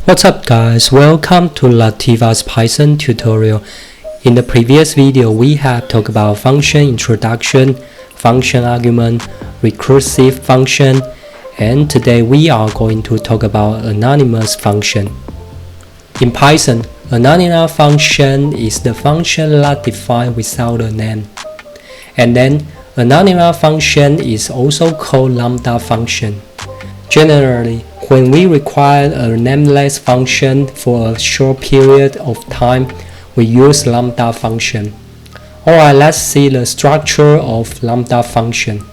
What's up guys, welcome to Latifa's Python tutorial. In the previous video we have talked about function introduction, function argument, recursive function, and today we are going to talk about anonymous function. In Python, anonymous function is the function that defined without a name. And then anonymous function is also called lambda function. Generally, when we require a nameless function for a short period of time, we use lambda function. Alright, let's see the structure of lambda function.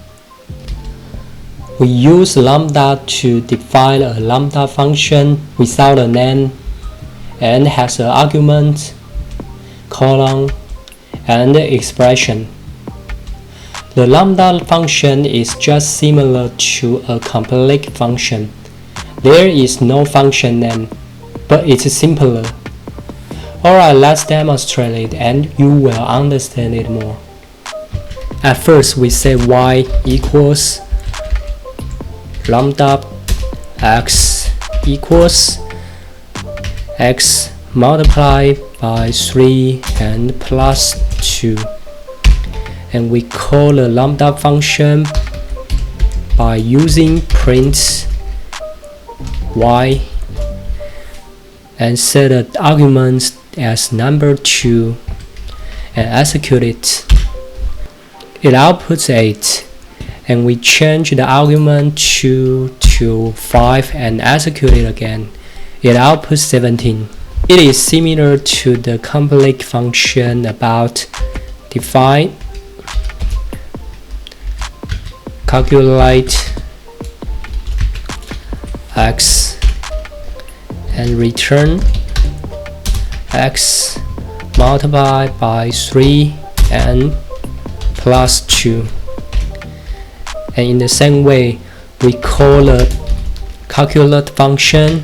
We use lambda to define a lambda function without a name and has an argument, colon, and expression. The lambda function is just similar to a complex function. There is no function name, but it's simpler. Alright, let's demonstrate it and you will understand it more. At first, we say y equals lambda x equals x multiplied by 3 and plus 2. And we call the lambda function by using print y and set the arguments as number 2 and execute it. It outputs 8 and we change the argument 2 to 5 and execute it again. It outputs 17. It is similar to the complex function about define, calculate x and return x multiplied by 3 and plus 2. And in the same way, we call the calculate function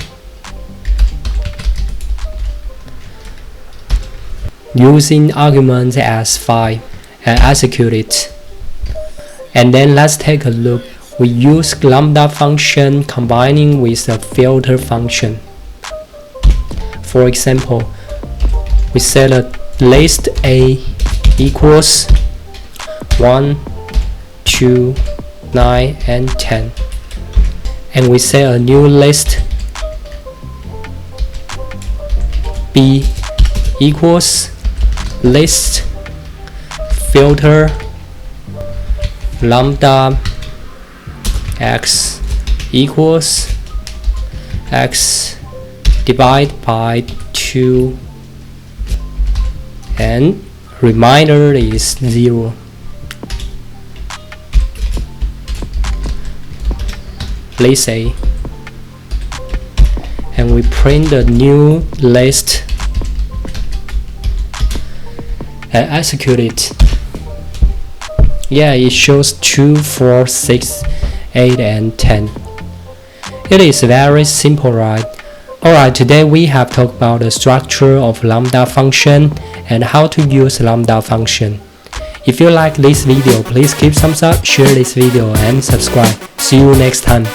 using arguments as 5 and execute it. And then let's take a look. We use lambda function combining with a filter function. For example, we set a list A equals 1, 2, 9, and 10. And we set a new list B equals list filter lambda x equals x divided by 2 and reminder is 0. Let's say, and we print the new list and execute it. Yeah, it shows 2, 4, 6, 8, and 10. It is very simple, right? Alright, today we have talked about the structure of lambda function and how to use lambda function. If you like this video, please give thumbs up, share this video, and subscribe. See you next time.